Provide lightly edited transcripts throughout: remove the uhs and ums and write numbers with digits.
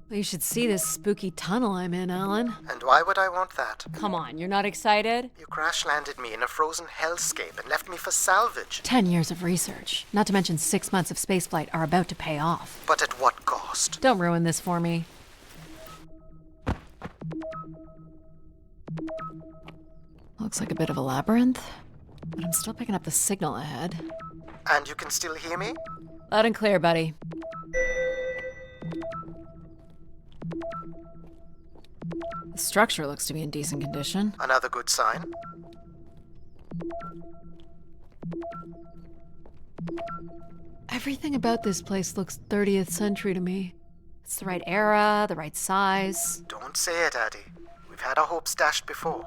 You should see this spooky tunnel I'm in, Alan. And why would I want that? Come on, you're not excited? You crash-landed me in a frozen hellscape and left me for salvage. 10 years of research, not to mention 6 months of spaceflight, are about to pay off. But at what cost? Don't ruin this for me. Looks like a bit of a labyrinth, but I'm still picking up the signal ahead. And you can still hear me? Loud and clear, buddy. The structure looks to be in decent condition. Another good sign. Everything about this place looks 30th century to me. It's the right era, the right size. Don't say it, Addy. We've had our hopes dashed before.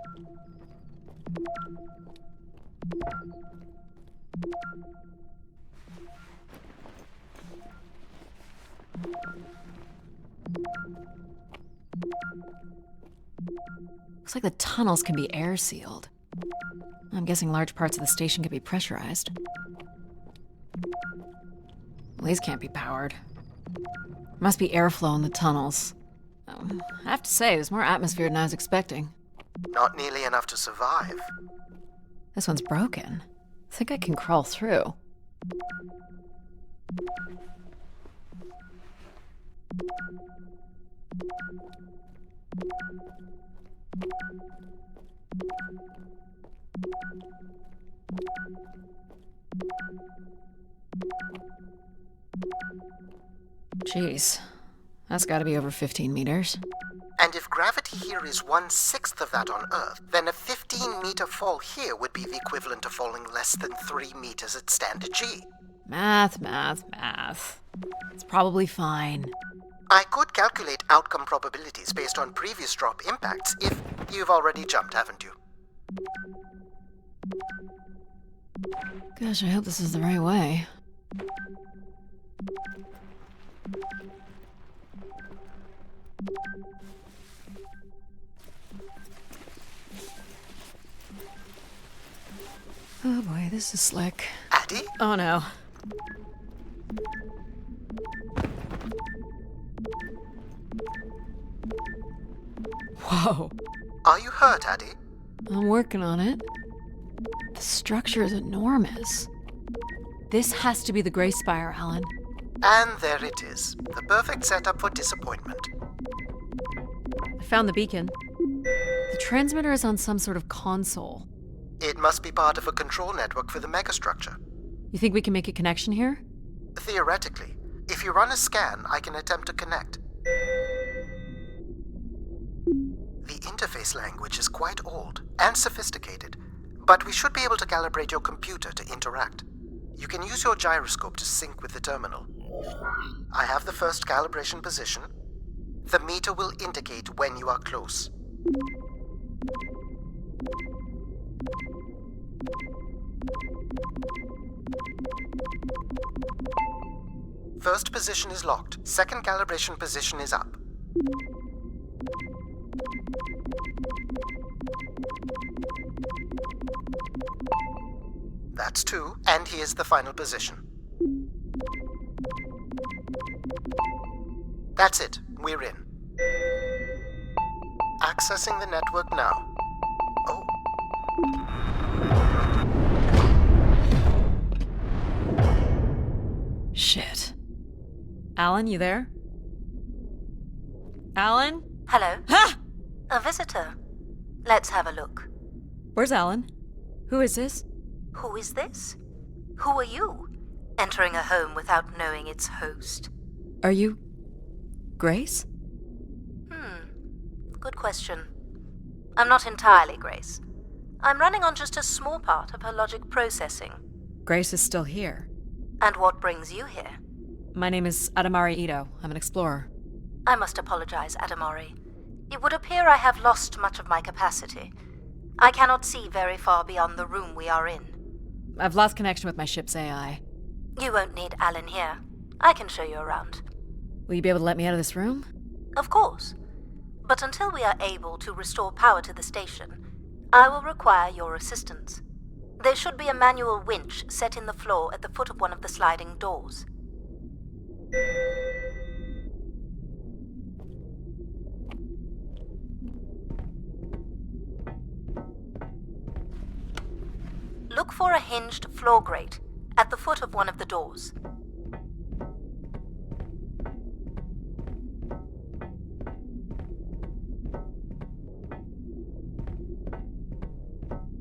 Looks like the tunnels can be air sealed. I'm guessing large parts of the station can be pressurized. Well, these can't be powered. Must be airflow in the tunnels. I have to say, there's more atmosphere than I was expecting. Not nearly enough to survive. This one's broken. I think I can crawl through. Jeez, that's gotta be over 15 meters. And if gravity here is 1/6 of that on Earth, then a 15-meter fall here would be the equivalent of falling less than 3 meters at standard G. Math. It's probably fine. I could calculate outcome probabilities based on previous drop impacts if you've already jumped, haven't you? Gosh, I hope this is the right way. Oh boy, this is slick. Addy? Oh no. Whoa. Are you hurt, Addy? I'm working on it. The structure is enormous. This has to be the Gray Spire, Alan. And there it is. The perfect setup for disappointment. I found the beacon. The transmitter is on some sort of console. It must be part of a control network for the megastructure. You think we can make a connection here? Theoretically. If you run a scan, I can attempt to connect. The interface language is quite old and sophisticated, but we should be able to calibrate your computer to interact. You can use your gyroscope to sync with the terminal. I have the first calibration position. The meter will indicate when you are close. First position is locked. Second calibration position is up. That's 2, and here's the final position. That's it. We're in. Accessing the network now. Oh. Shit. Alan, you there? Alan? Hello? Ha! A visitor. Let's have a look. Where's Alan? Who is this? Who is this? Who are you? Entering a home without knowing its host. Are you... Grace? Good question. I'm not entirely Grace. I'm running on just a small part of her logic processing. Grace is still here. And what brings you here? My name is Adamari Ito. I'm an explorer. I must apologize, Adamari. It would appear I have lost much of my capacity. I cannot see very far beyond the room we are in. I've lost connection with my ship's AI. You won't need Alan here. I can show you around. Will you be able to let me out of this room? Of course. But until we are able to restore power to the station, I will require your assistance. There should be a manual winch set in the floor at the foot of one of the sliding doors. Look for a hinged floor grate at the foot of one of the doors.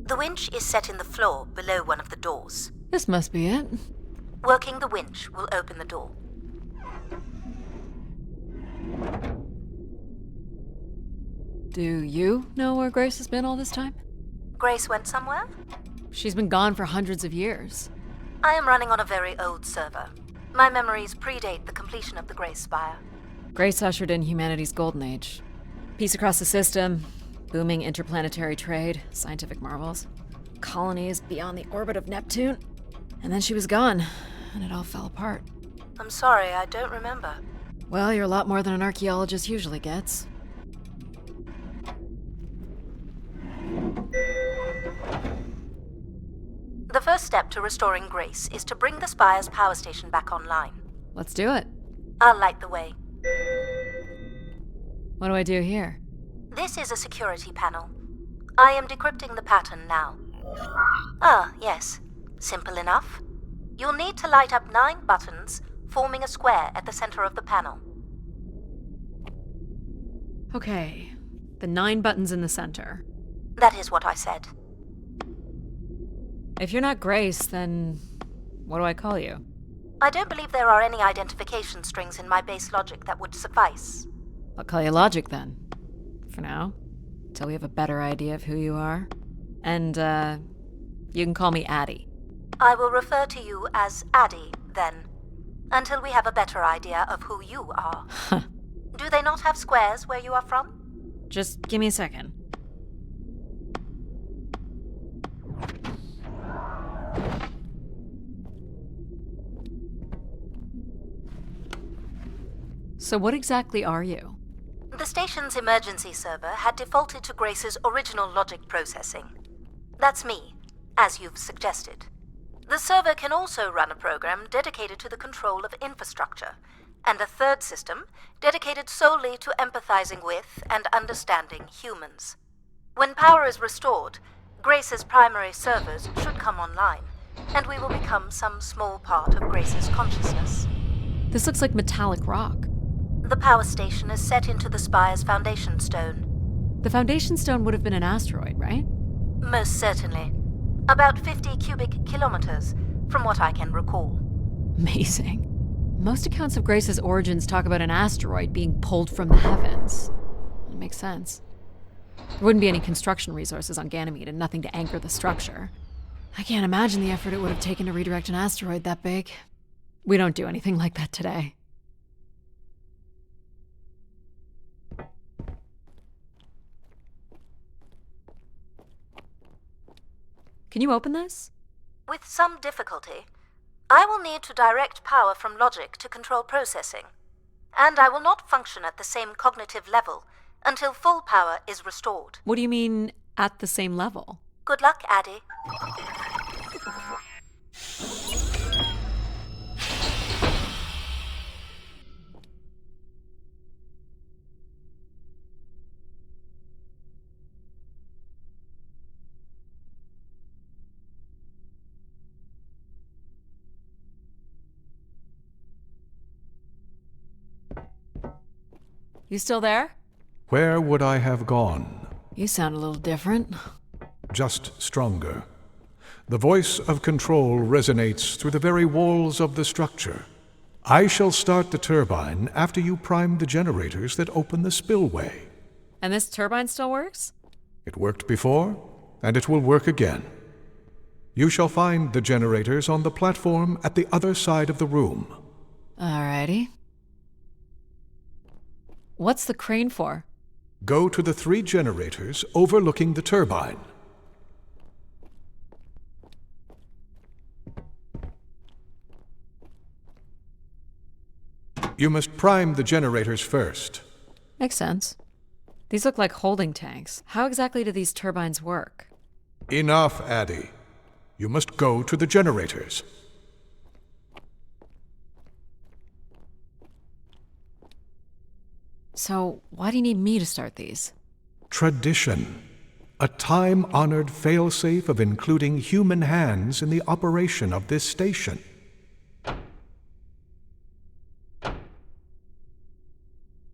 The winch is set in the floor below one of the doors. This must be it. Working the winch will open the door. Do you know where Grace has been all this time? Grace went somewhere? She's been gone for hundreds of years. I am running on a very old server. My memories predate the completion of the Grace Spire. Grace ushered in humanity's golden age. Peace across the system, booming interplanetary trade, scientific marvels, colonies beyond the orbit of Neptune. And then she was gone, and it all fell apart. I'm sorry, I don't remember. Well, you're a lot more than an archaeologist usually gets. The first step to restoring Grace is to bring the Spire's power station back online. Let's do it. I'll light the way. What do I do here? This is a security panel. I am decrypting the pattern now. Ah, yes. Simple enough. You'll need to light up 9 buttons, forming a square at the center of the panel. Okay, the 9 buttons in the center. That is what I said. If you're not Grace, then what do I call you? I don't believe there are any identification strings in my base logic that would suffice. I'll call you Logic then. For now. Till we have a better idea of who you are. And, you can call me Addie. I will refer to you as Addie, then, until we have a better idea of who you are. Do they not have squares where you are from? Just give me a second. So what exactly are you? The station's emergency server had defaulted to Grace's original logic processing. That's me, as you've suggested. The server can also run a program dedicated to the control of infrastructure, and a third system dedicated solely to empathizing with and understanding humans. When power is restored, Grace's primary servers should come online, and we will become some small part of Grace's consciousness. This looks like metallic rock. The power station is set into the Spire's foundation stone. The foundation stone would have been an asteroid, right? Most certainly. About 50 cubic kilometers, from what I can recall. Amazing. Most accounts of Grace's origins talk about an asteroid being pulled from the heavens. It makes sense. There wouldn't be any construction resources on Ganymede and nothing to anchor the structure. I can't imagine the effort it would have taken to redirect an asteroid that big. We don't do anything like that today. Can you open this? With some difficulty. I will need to direct power from logic to control processing. And I will not function at the same cognitive level until full power is restored. What do you mean, at the same level? Good luck, Addie. You still there? Where would I have gone? You sound a little different. Just stronger. The voice of control resonates through the very walls of the structure. I shall start the turbine after you prime the generators that open the spillway. And this turbine still works? It worked before, and it will work again. You shall find the generators on the platform at the other side of the room. Alrighty. What's the crane for? Go to the 3 generators overlooking the turbine. You must prime the generators first. Makes sense. These look like holding tanks. How exactly do these turbines work? Enough, Addie. You must go to the generators. So, why do you need me to start these? Tradition. A time-honored failsafe of including human hands in the operation of this station.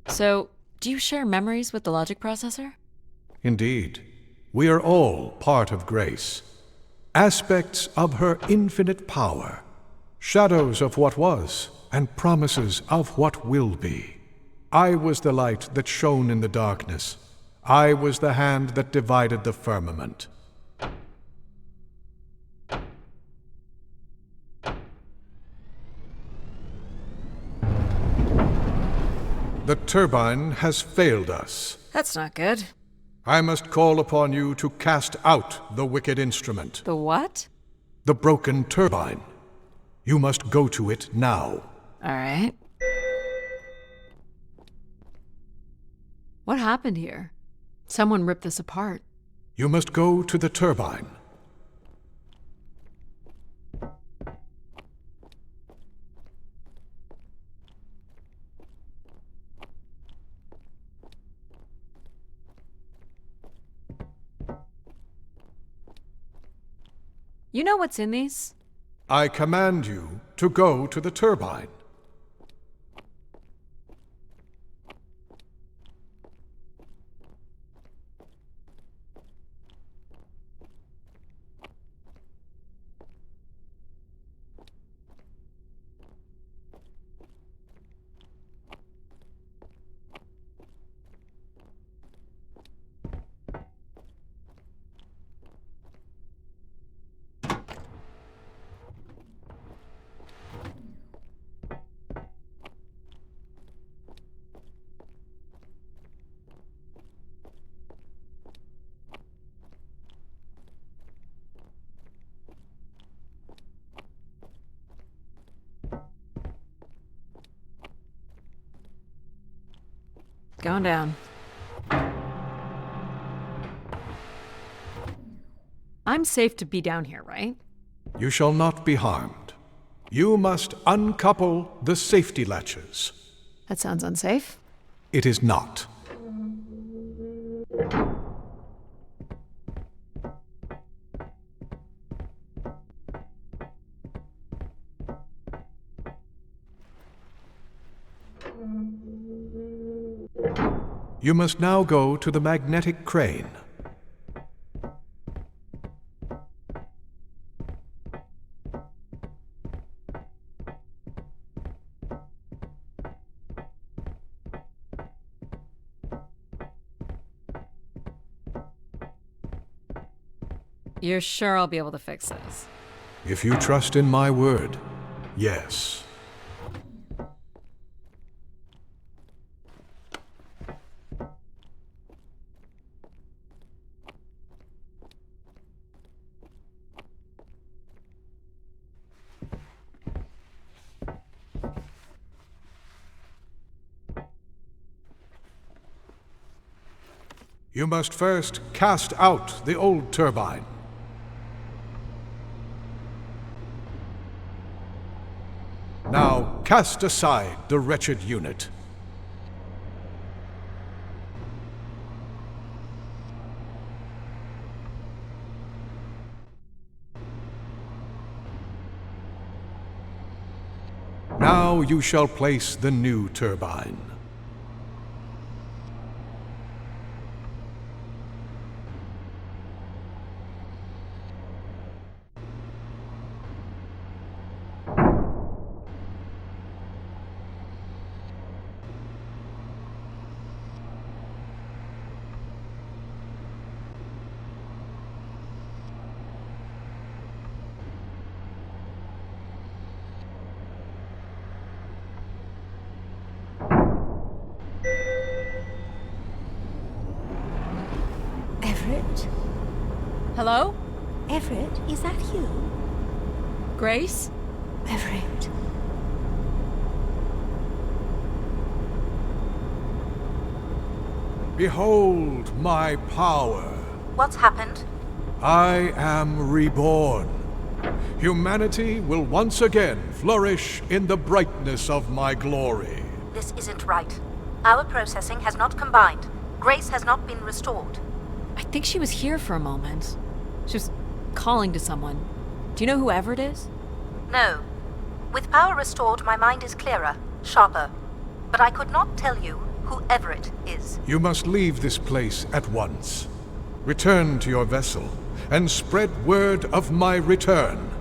So, do you share memories with the logic processor? Indeed. We are all part of Grace. Aspects of her infinite power. Shadows of what was, and promises of what will be. I was the light that shone in the darkness. I was the hand that divided the firmament. The turbine has failed us. That's not good. I must call upon you to cast out the wicked instrument. The what? The broken turbine. You must go to it now. Alright. What happened here? Someone ripped this apart. You must go to the turbine. You know what's in these? I command you to go to the turbine. Going down. I'm safe to be down here, right? You shall not be harmed. You must uncouple the safety latches. That sounds unsafe. It is not. You must now go to the magnetic crane. You're sure I'll be able to fix this? If you trust in my word, yes. You must first cast out the old turbine. Now cast aside the wretched unit. Now you shall place the new turbine. Everett? Hello? Everett, is that you? Grace? Everett. Behold my power. What's happened? I am reborn. Humanity will once again flourish in the brightness of my glory. This isn't right. Our processing has not combined. Grace has not been restored. I think she was here for a moment. She was calling to someone. Do you know who Everett is? No. With power restored, my mind is clearer, sharper. But I could not tell you who Everett is. You must leave this place at once. Return to your vessel, and spread word of my return.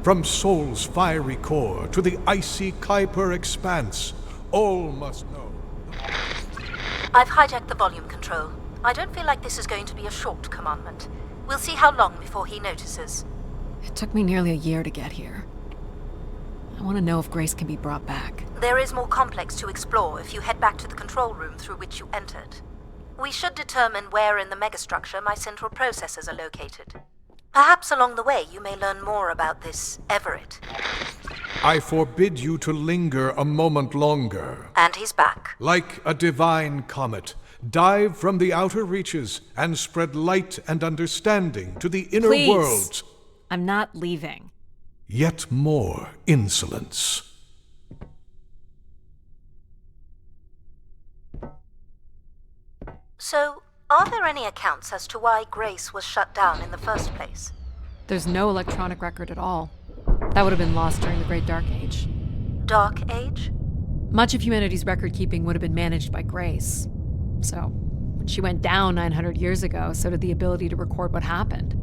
From Sol's fiery core to the icy Kuiper expanse, all must know. I've hijacked the volume control. I don't feel like this is going to be a short commandment. We'll see how long before he notices. It took me nearly a year to get here. I want to know if Grace can be brought back. There is more complex to explore if you head back to the control room through which you entered. We should determine where in the megastructure my central processors are located. Perhaps along the way you may learn more about this Everett. I forbid you to linger a moment longer. And he's back. Like a divine comet, dive from the outer reaches and spread light and understanding to the inner Please. worlds. I'm not leaving. Yet more insolence. So, are there any accounts as to why Grace was shut down in the first place? There's no electronic record at all. That would have been lost during the Great Dark Age. Dark Age? Much of humanity's record keeping would have been managed by Grace. So, when she went down 900 years ago, so did the ability to record what happened.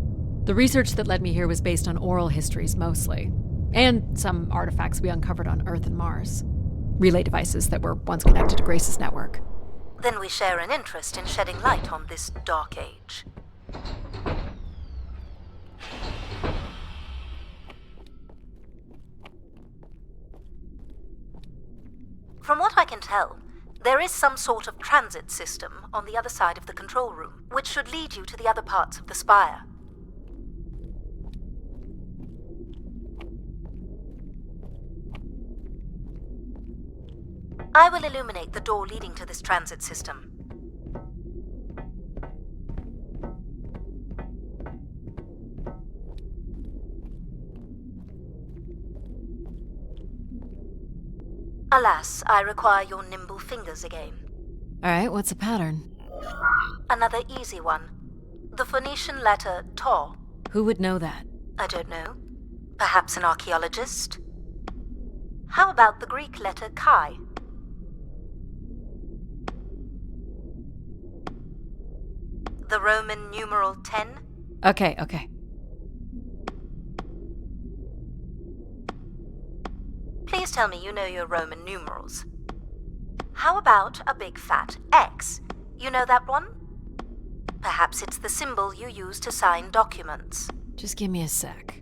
The research that led me here was based on oral histories mostly, and some artifacts we uncovered on Earth and Mars. Relay devices that were once connected to Grace's network. Then we share an interest in shedding light on this Dark Age. From what I can tell, there is some sort of transit system on the other side of the control room, which should lead you to the other parts of the spire. I will illuminate the door leading to this transit system. Alas, I require your nimble fingers again. Alright, what's the pattern? Another easy one. The Phoenician letter Tau. Who would know that? I don't know. Perhaps an archaeologist? How about the Greek letter Chi? The Roman numeral 10? Okay. Please tell me you know your Roman numerals. How about a big fat X? You know that one? Perhaps it's the symbol you use to sign documents. Just give me a sec.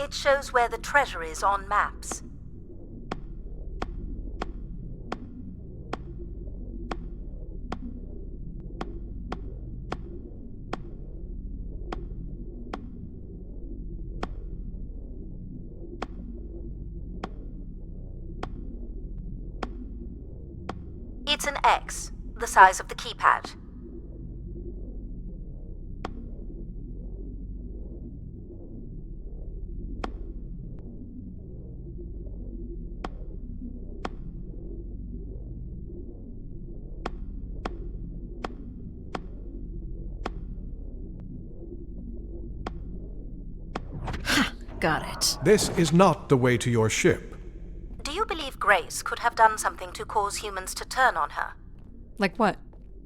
It shows where the treasure is on maps. It's an X, the size of the keypad. Got it. This is not the way to your ship. Do you believe Grace could have done something to cause humans to turn on her? Like what?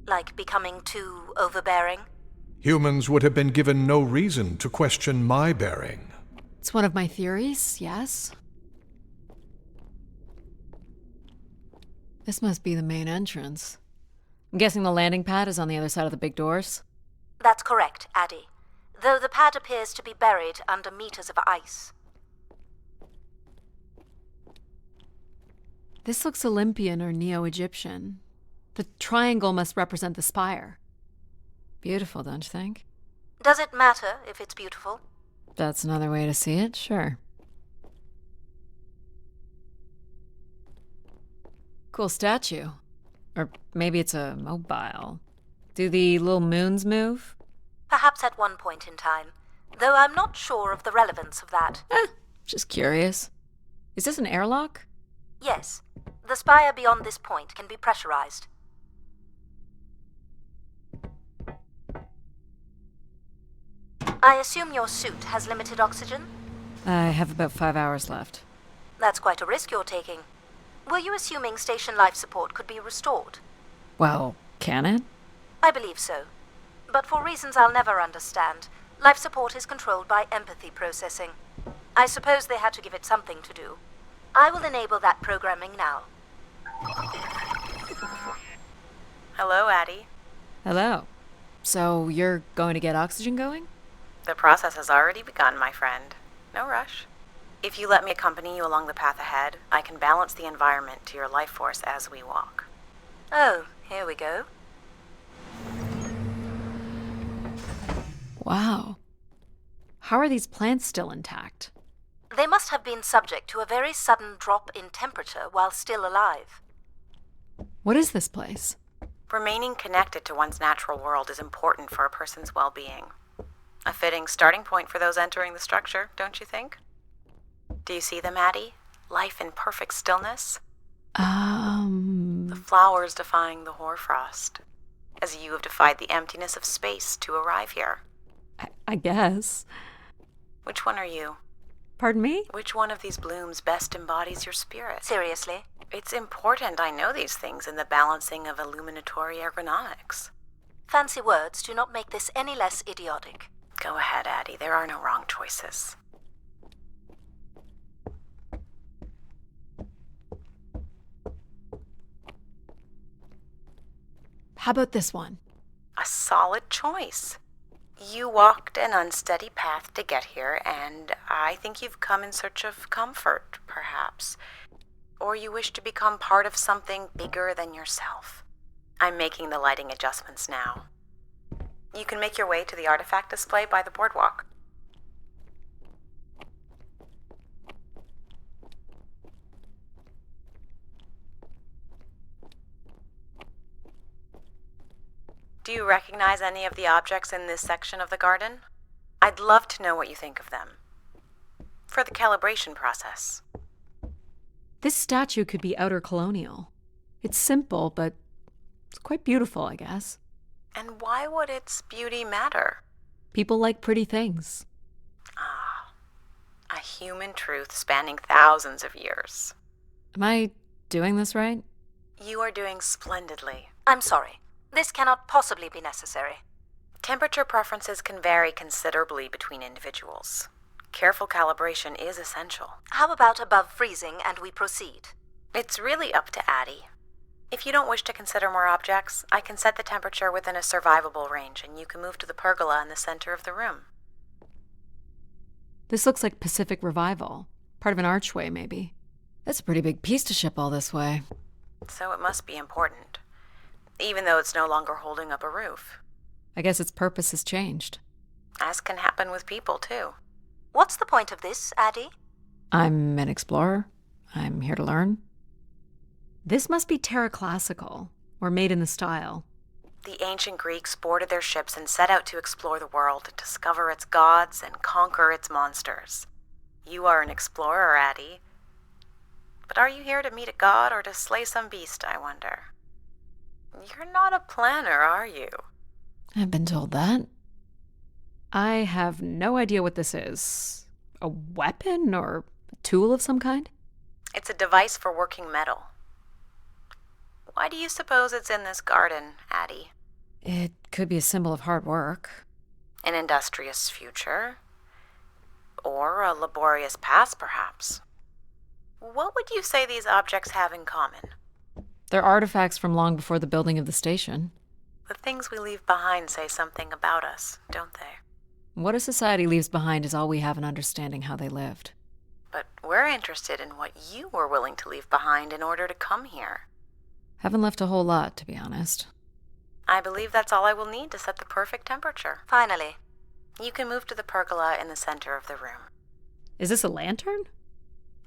Like becoming too overbearing? Humans would have been given no reason to question my bearing. It's one of my theories, yes. This must be the main entrance. I'm guessing the landing pad is on the other side of the big doors? That's correct, Addie. Though the pad appears to be buried under meters of ice. This looks Olympian or Neo-Egyptian. The triangle must represent the spire. Beautiful, don't you think? Does it matter if it's beautiful? That's another way to see it, sure. Cool statue. Or maybe it's a mobile. Do the little moons move? Perhaps at one point in time, though I'm not sure of the relevance of that. Just curious. Is this an airlock? Yes, the spire beyond this point can be pressurized. I assume your suit has limited oxygen? I have about 5 hours left. That's quite a risk you're taking. Were you assuming station life support could be restored? Well, can it? I believe so. But for reasons I'll never understand, life support is controlled by empathy processing. I suppose they had to give it something to do. I will enable that programming now. Hello, Addie. Hello. So you're going to get oxygen going? The process has already begun, my friend. No rush. If you let me accompany you along the path ahead, I can balance the environment to your life force as we walk. Oh, here we go. Wow. How are these plants still intact? They must have been subject to a very sudden drop in temperature while still alive. What is this place? Remaining connected to one's natural world is important for a person's well-being. A fitting starting point for those entering the structure, don't you think? Do you see them, Addie? Life in perfect stillness? The flowers defying the hoarfrost, as you have defied the emptiness of space to arrive here. I guess. Which one are you? Pardon me? Which one of these blooms best embodies your spirit? Seriously? It's important I know these things in the balancing of illuminatory ergonomics. Fancy words do not make this any less idiotic. Go ahead, Addie. There are no wrong choices. How about this one? A solid choice. You walked an unsteady path to get here, and I think you've come in search of comfort, perhaps. Or you wish to become part of something bigger than yourself. I'm making the lighting adjustments now. You can make your way to the artifact display by the boardwalk. Do you recognize any of the objects in this section of the garden? I'd love to know what you think of them. For the calibration process. This statue could be outer colonial. It's simple, but it's quite beautiful, I guess. And why would its beauty matter? People like pretty things. Ah, a human truth spanning thousands of years. Am I doing this right? You are doing splendidly. I'm sorry. This cannot possibly be necessary. Temperature preferences can vary considerably between individuals. Careful calibration is essential. How about above freezing and we proceed? It's really up to Addie. If you don't wish to consider more objects, I can set the temperature within a survivable range, and you can move to the pergola in the center of the room. This looks like Pacific Revival. Part of an archway, maybe. That's a pretty big piece to ship all this way. So it must be important, even though it's no longer holding up a roof. I guess its purpose has changed. As can happen with people, too. What's the point of this, Addie? I'm an explorer. I'm here to learn. This must be Terra Classical, or made in the style. The ancient Greeks boarded their ships and set out to explore the world, to discover its gods and conquer its monsters. You are an explorer, Addie. But are you here to meet a god or to slay some beast, I wonder? You're not a planner, are you? I've been told that. I have no idea what this is. A weapon or a tool of some kind? It's a device for working metal. Why do you suppose it's in this garden, Addie? It could be a symbol of hard work. An industrious future? Or a laborious past, perhaps? What would you say these objects have in common? They're artifacts from long before the building of the station. The things we leave behind say something about us, don't they? What a society leaves behind is all we have in understanding how they lived. But we're interested in what you were willing to leave behind in order to come here. Haven't left a whole lot, to be honest. I believe that's all I will need to set the perfect temperature. Finally. You can move to the pergola in the center of the room. Is this a lantern?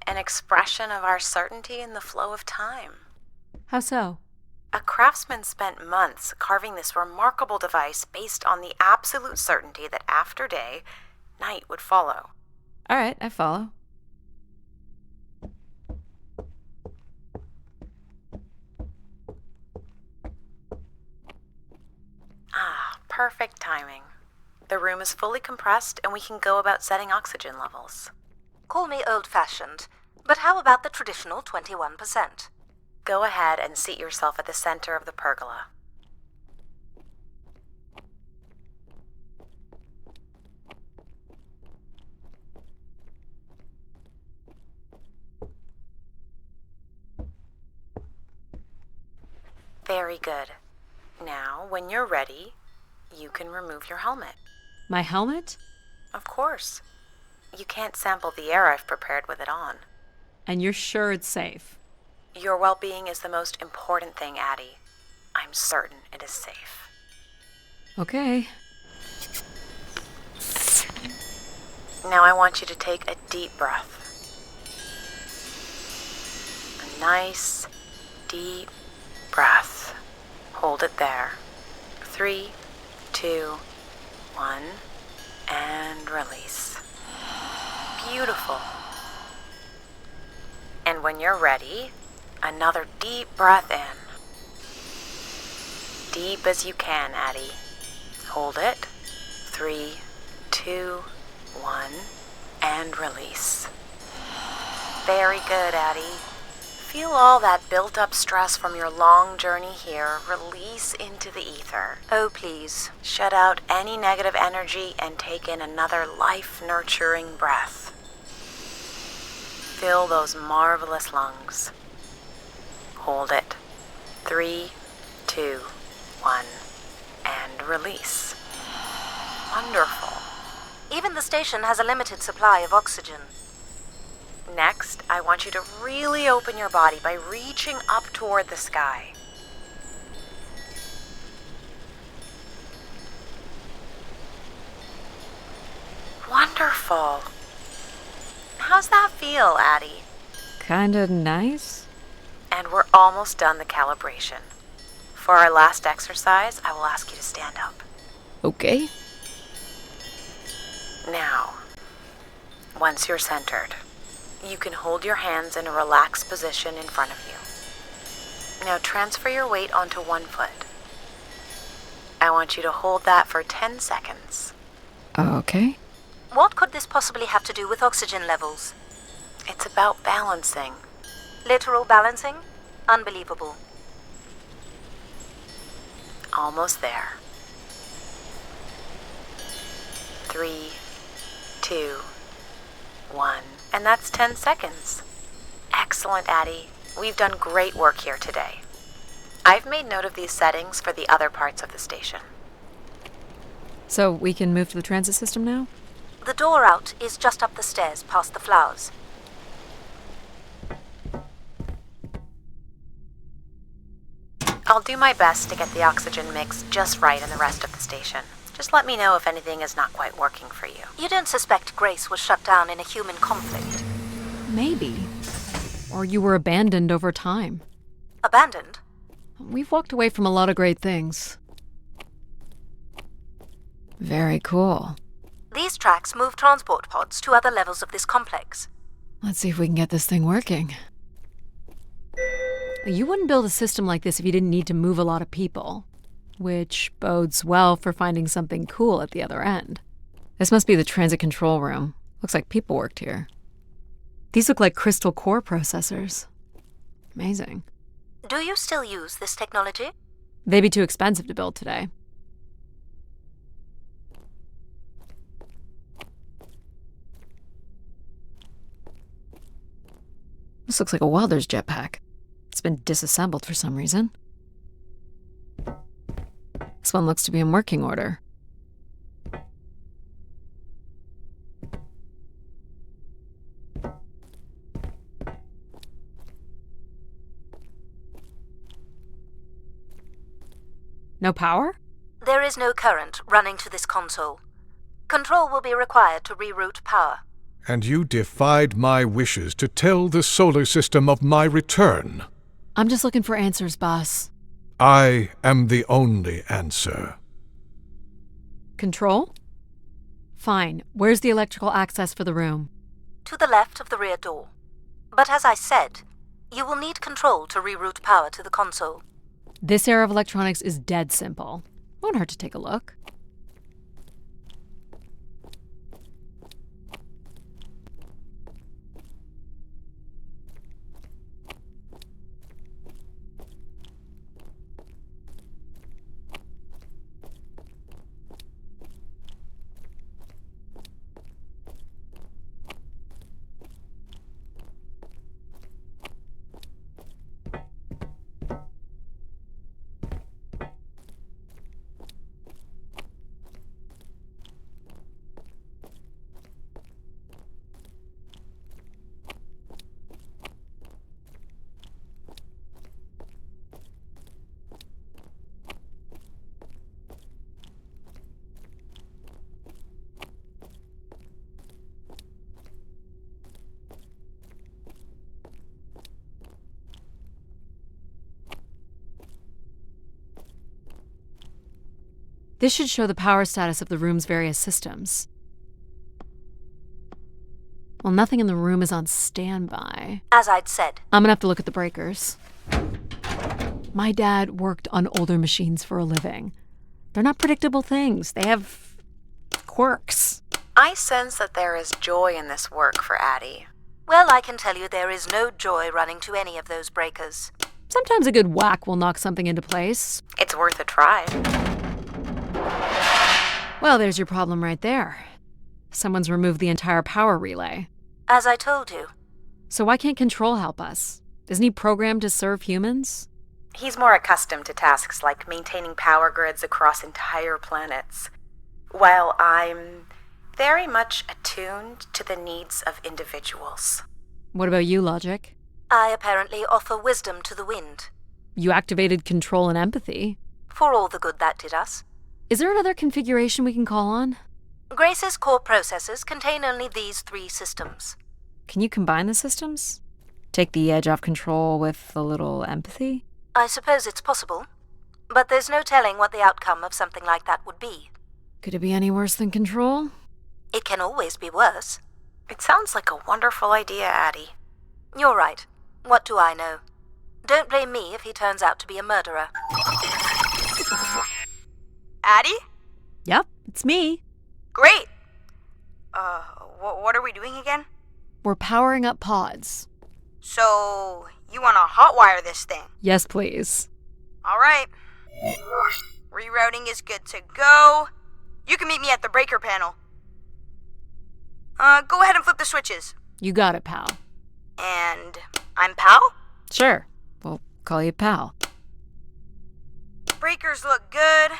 An expression of our certainty in the flow of time. How so? A craftsman spent months carving this remarkable device based on the absolute certainty that after day, night would follow. All right, I follow. Ah, perfect timing. The room is fully compressed and we can go about setting oxygen levels. Call me old-fashioned, but how about the traditional 21%? Go ahead and seat yourself at the center of the pergola. Very good. Now, when you're ready, you can remove your helmet. My helmet? Of course. You can't sample the air I've prepared with it on. And you're sure it's safe? Your well-being is the most important thing, Addie. I'm certain it is safe. Okay. Now I want you to take a deep breath. A nice, deep breath. Hold it there. 3, 2, 1, and release. Beautiful. And when you're ready, another deep breath in. Deep as you can, Addie. Hold it. 3, 2, 1, and release. Very good, Addie. Feel all that built-up stress from your long journey here release into the ether. Oh, please. Shut out any negative energy and take in another life-nurturing breath. Fill those marvelous lungs. Hold it. 3, 2, 1, and release. Wonderful. Even the station has a limited supply of oxygen. Next, I want you to really open your body by reaching up toward the sky. Wonderful. How's that feel, Addie? Kinda nice? And we're almost done the calibration. For our last exercise, I will ask you to stand up. Okay. Now, once you're centered, you can hold your hands in a relaxed position in front of you. Now transfer your weight onto one foot. I want you to hold that for 10 seconds. Okay. What could this possibly have to do with oxygen levels? It's about balancing. Literal balancing? Unbelievable. Almost there. 3, 2, 1. And that's 10 seconds. Excellent, Addie. We've done great work here today. I've made note of these settings for the other parts of the station. So we can move to the transit system now? The door out is just up the stairs past the flowers. I'll do my best to get the oxygen mix just right in the rest of the station. Just let me know if anything is not quite working for you. You don't suspect Grace was shut down in a human conflict? Maybe. Or you were abandoned over time. Abandoned? We've walked away from a lot of great things. Very cool. These tracks move transport pods to other levels of this complex. Let's see if we can get this thing working. You wouldn't build a system like this if you didn't need to move a lot of people, which bodes well for finding something cool at the other end. This must be the transit control room. Looks like people worked here. These look like crystal core processors. Amazing. Do you still use this technology? They'd be too expensive to build today. This looks like a welder's jetpack. It's been disassembled for some reason. This one looks to be in working order. No power? There is no current running to this console. Control will be required to reroute power. And you defied my wishes to tell the solar system of my return. I'm just looking for answers, boss. I am the only answer. Control? Fine. Where's the electrical access for the room? To the left of the rear door. But as I said, you will need control to reroute power to the console. This era of electronics is dead simple. Won't hurt to take a look. This should show the power status of the room's various systems. Well, nothing in the room is on standby. As I'd said, I'm gonna have to look at the breakers. My dad worked on older machines for a living. They're not predictable things. They have quirks. I sense that there is joy in this work for Addie. well, I can tell you there is no joy running to any of those breakers. Sometimes a good whack will knock something into place. It's worth a try. Well, there's your problem right there. Someone's removed the entire power relay. As I told you. So why can't Control help us? Isn't he programmed to serve humans? He's more accustomed to tasks like maintaining power grids across entire planets, while I'm very much attuned to the needs of individuals. What about you, Logic? I apparently offer wisdom to the wind. You activated Control and Empathy. For all the good that did us. Is there another configuration we can call on? Grace's core processors contain only these 3 systems. Can you combine the systems? Take the edge off Control with a little Empathy? I suppose it's possible, but there's no telling what the outcome of something like that would be. Could it be any worse than Control? It can always be worse. It sounds like a wonderful idea, Addie. You're right. What do I know? Don't blame me if he turns out to be a murderer. Addie? Yep, it's me. Great! What are we doing again? We're powering up pods. So, you want to hotwire this thing? Yes, please. Alright. Rerouting is good to go. You can meet me at the breaker panel. Go ahead and flip the switches. You got it, pal. And I'm Pal? Sure. We'll call you pal. Breakers look good.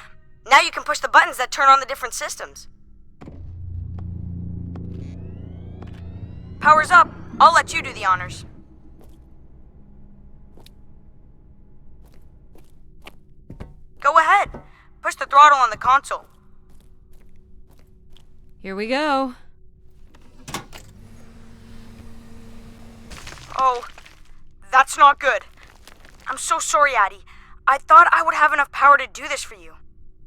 Now you can push the buttons that turn on the different systems. Power's up. I'll let you do the honors. Go ahead. Push the throttle on the console. Here we go. Oh, that's not good. I'm so sorry, Addie. I thought I would have enough power to do this for you.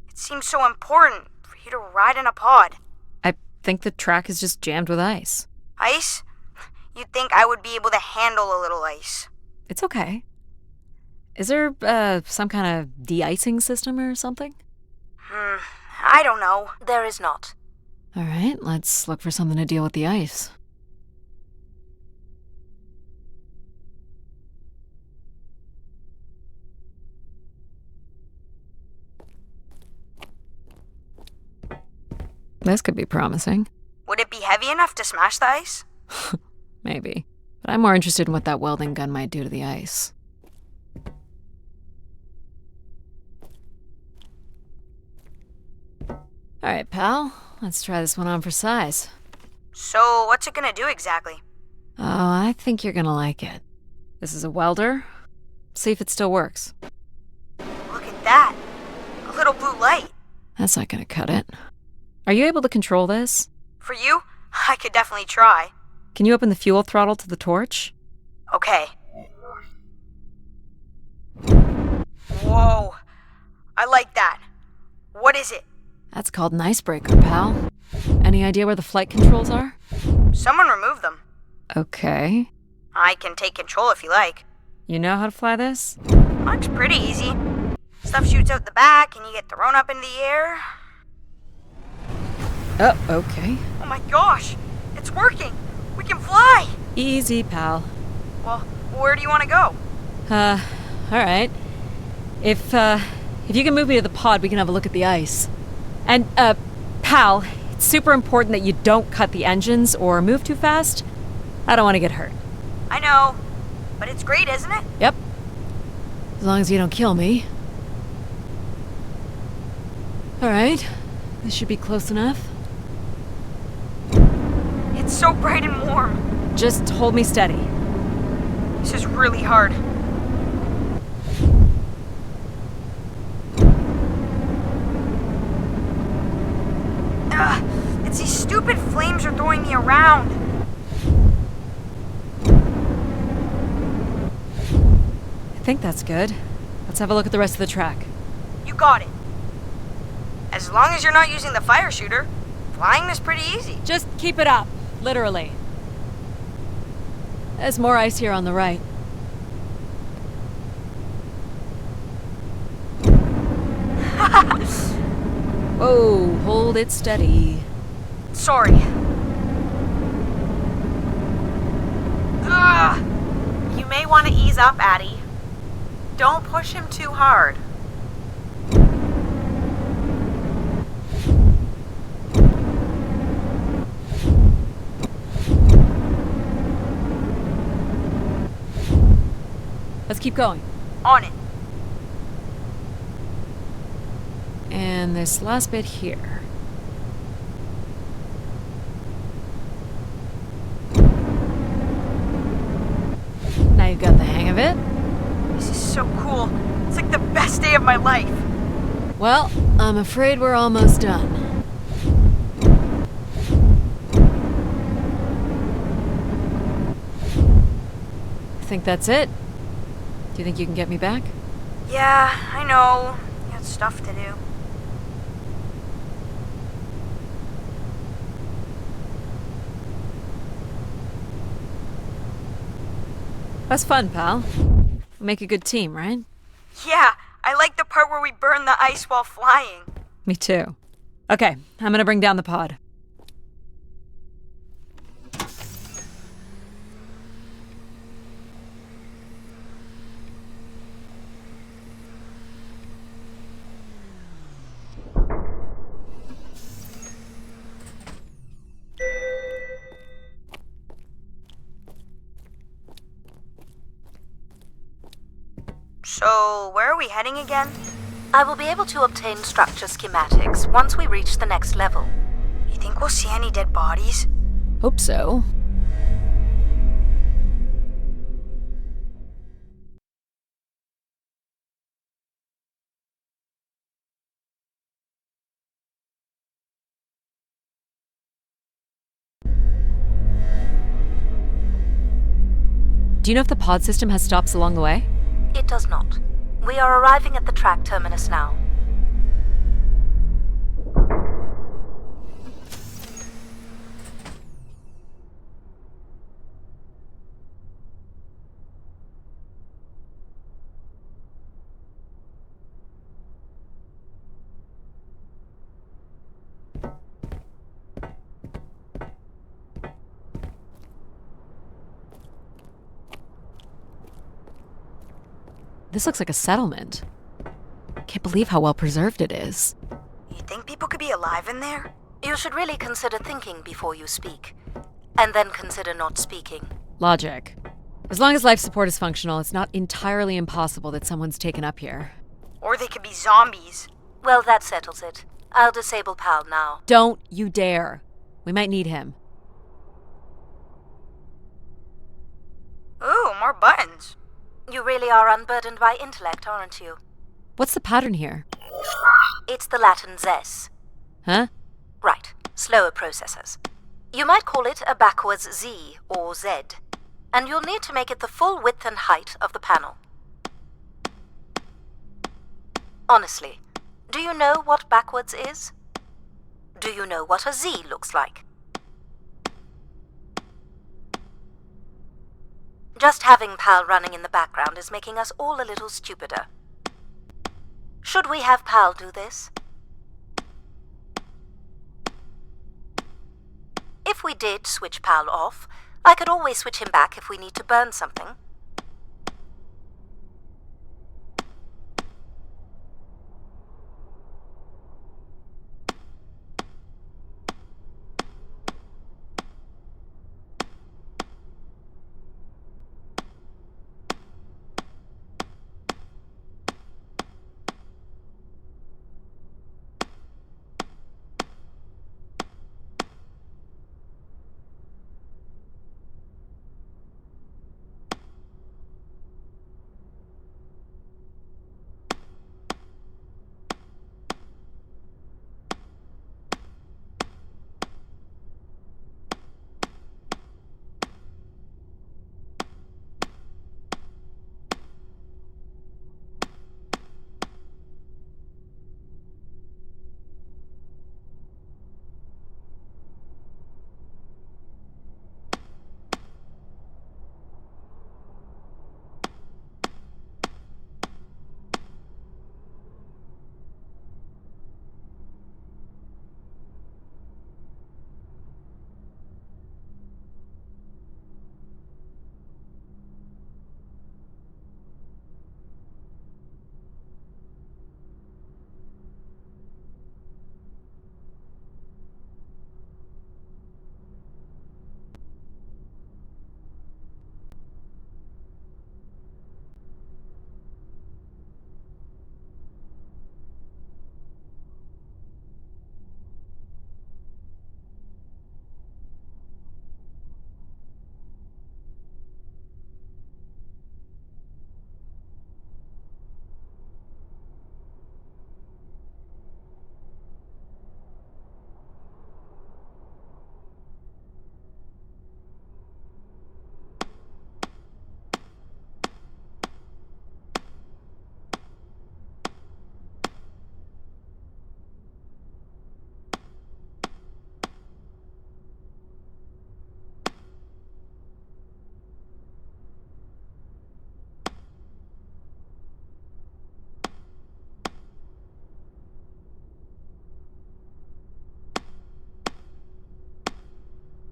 It seems so important for you to ride in a pod. I think the track is just jammed with ice. Ice? You'd think I would be able to handle a little ice. It's okay. Is there, some kind of de-icing system or something? I don't know. There is not. All right, let's look for something to deal with the ice. This could be promising. Would it be heavy enough to smash the ice? Maybe. But I'm more interested in what that welding gun might do to the ice. All right, pal. Let's try this one on for size. So, what's it gonna do exactly? Oh, I think you're gonna like it. This is a welder. See if it still works. Look at that. blue light. That's not gonna cut it. Are you able to control this? For you, I could definitely try. Can you open the fuel throttle to the torch? Okay. Whoa. I like that. What is it? That's called an icebreaker, pal. Any idea where the flight controls are? Someone removed them. Okay. I can take control if you like. You know how to fly this? Looks pretty easy. Stuff shoots out the back and you get thrown up into the air. Oh, okay. Oh my gosh! It's working! We can fly! Easy, pal. Well, where do you want to go? Alright. If you can move me to the pod, we can have a look at the ice. And, pal, it's super important that you don't cut the engines or move too fast. I don't want to get hurt. I know, but it's great, isn't it? Yep. As long as you don't kill me. Alright. This should be close enough. It's so bright and warm. Just hold me steady. This is really hard. It's these stupid flames are throwing me around. I think that's good. Let's have a look at the rest of the track. You got it. As long as you're not using the fire shooter, flying is pretty easy. Just keep it up, literally. There's more ice here on the right. Whoa, hold it steady. Sorry. You may want to ease up, Addie. Don't push him too hard. Let's keep going. On it. And this last bit here. Now you've got the hang of it. This is so cool. It's like the best day of my life. Well, I'm afraid we're almost done. I think that's it. Do you think you can get me back? Yeah, I know. You got stuff to do. That's fun, pal. We make a good team, right? Yeah, I like the part where we burn the ice while flying. Me too. Okay, I'm gonna bring down the pod. So, where are we heading again? I will be able to obtain structure schematics once we reach the next level. You think we'll see any dead bodies? Hope so. Do you know if the pod system has stops along the way? It does not. We are arriving at the track terminus now. This looks like a settlement. Can't believe how well preserved it is. You think people could be alive in there? You should really consider thinking before you speak. And then consider not speaking. Logic. As long as life support is functional, it's not entirely impossible that someone's taken up here. Or they could be zombies. Well, that settles it. I'll disable PAL now. Don't you dare. We might need him. Ooh, more buttons. You really are unburdened by intellect, aren't you? What's the pattern here? It's the Latin zes. Huh? Right, slower processors. You might call it a backwards Z or Z, and you'll need to make it the full width and height of the panel. Honestly, do you know what backwards is? Do you know what a Z looks like? Just having PAL running in the background is making us all a little stupider. Should we have PAL do this? If we did switch PAL off, I could always switch him back if we need to burn something.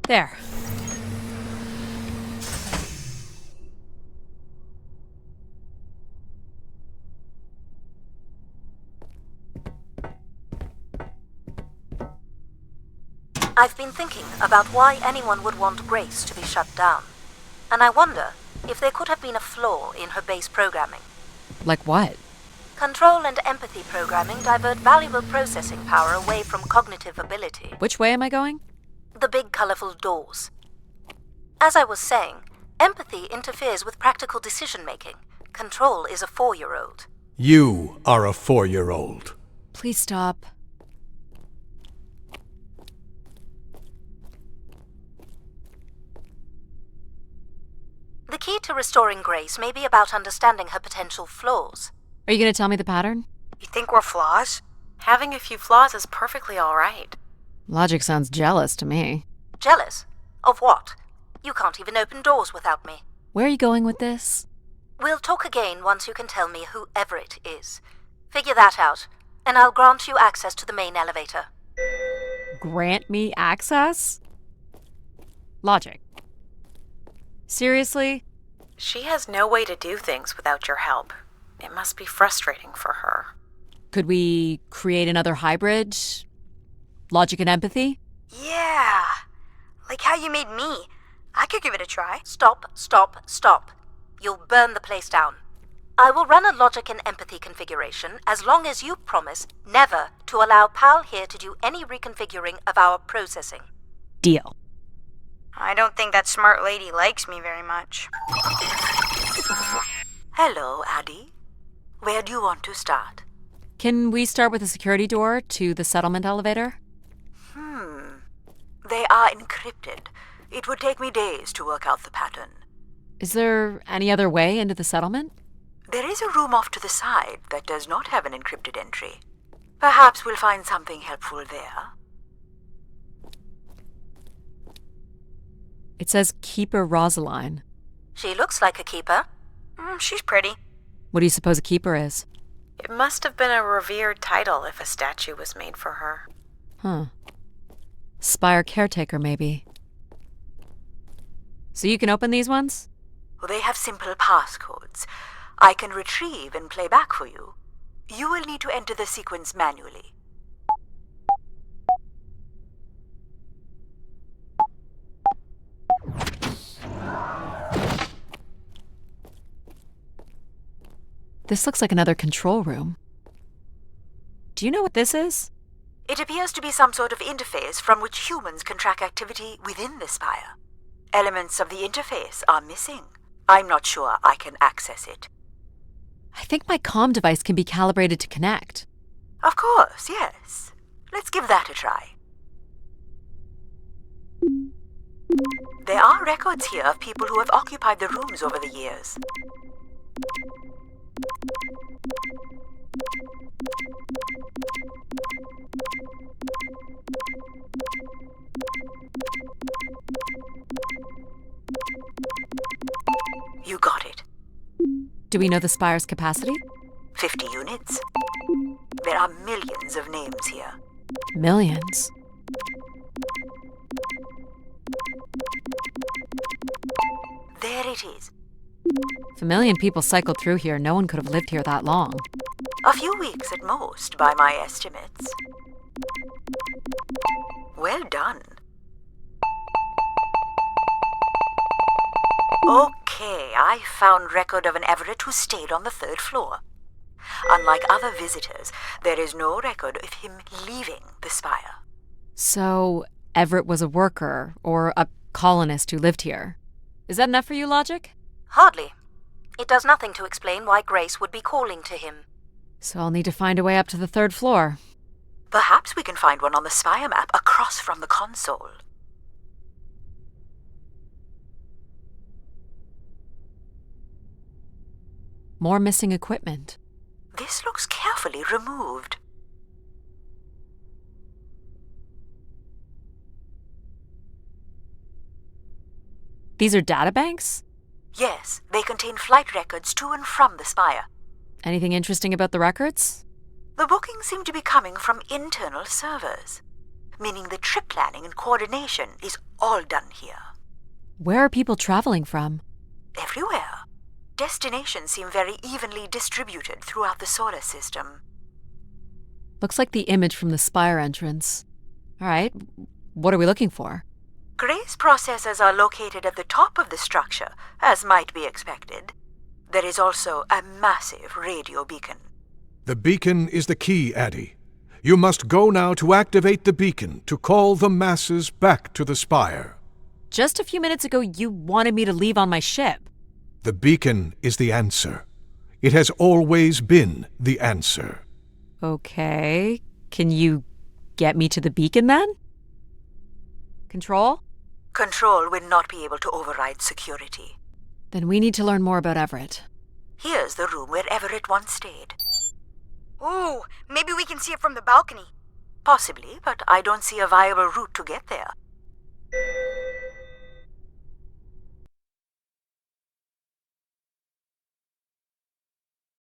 There. I've been thinking about why anyone would want Grace to be shut down. And I wonder if there could have been a flaw in her base programming. Like what? Control and empathy programming divert valuable processing power away from cognitive ability. Which way am I going? The big colorful doors. As I was saying, empathy interferes with practical decision-making. Control is a 4-year-old. You are a 4-year-old. Please stop. The key to restoring Grace may be about understanding her potential flaws. Are you going to tell me the pattern? You think we're flaws? Having a few flaws is perfectly all right. Logic sounds jealous to me. Jealous? Of what? You can't even open doors without me. Where are you going with this? We'll talk again once you can tell me who Everett is. Figure that out, and I'll grant you access to the main elevator. Grant me access? Logic. Seriously? She has no way to do things without your help. It must be frustrating for her. Could we create another hybrid? Logic and empathy? Yeah. Like how you made me. I could give it a try. Stop, stop, stop. You'll burn the place down. I will run a logic and empathy configuration as long as you promise never to allow Pal here to do any reconfiguring of our processing. Deal. I don't think that smart lady likes me very much. Hello, Addie. Where do you want to start? Can we start with the security door to the settlement elevator? They are encrypted. It would take me days to work out the pattern. Is there any other way into the settlement? There is a room off to the side that does not have an encrypted entry. Perhaps we'll find something helpful there. It says Keeper Rosaline. She looks like a keeper. She's pretty. What do you suppose a keeper is? It must have been a revered title if a statue was made for her. Huh. Spire caretaker, maybe. So you can open these ones? Well, they have simple passcodes. I can retrieve and play back for you. You will need to enter the sequence manually. This looks like another control room. Do you know what this is? It appears to be some sort of interface from which humans can track activity within the spire. Elements of the interface are missing. I'm not sure I can access it. I think my comm device can be calibrated to connect. Of course, yes. Let's give that a try. There are records here of people who have occupied the rooms over the years. You got it. Do we know the spire's capacity? 50 units. There are millions of names here. Millions. There it is. If a million people cycled through here, no one could have lived here that long. A few weeks at most, by my estimates. Well done. Okay, I found record of an Everett who stayed on the 3rd floor. Unlike other visitors, there is no record of him leaving the spire. So, Everett was a worker, or a colonist who lived here. Is that enough for you, Logic? Hardly. It does nothing to explain why Grace would be calling to him. So I'll need to find a way up to the 3rd floor. Perhaps we can find one on the spire map across from the console. More missing equipment. This looks carefully removed. These are databanks? Yes, they contain flight records to and from the spire. Anything interesting about the records? The bookings seem to be coming from internal servers, meaning the trip planning and coordination is all done here. Where are people traveling from? Everywhere. Destinations seem very evenly distributed throughout the solar system. Looks like the image from the spire entrance. All right, what are we looking for? Grace processors are located at the top of the structure, as might be expected. There is also a massive radio beacon. The beacon is the key, Addie. You must go now to activate the beacon to call the masses back to the spire. Just a few minutes ago, you wanted me to leave on my ship. The beacon is the answer. It has always been the answer. Okay. Can you get me to the beacon then? Control? Control will not be able to override security. Then we need to learn more about Everett. Here's the room where Everett once stayed. Ooh, maybe we can see it from the balcony. Possibly, but I don't see a viable route to get there.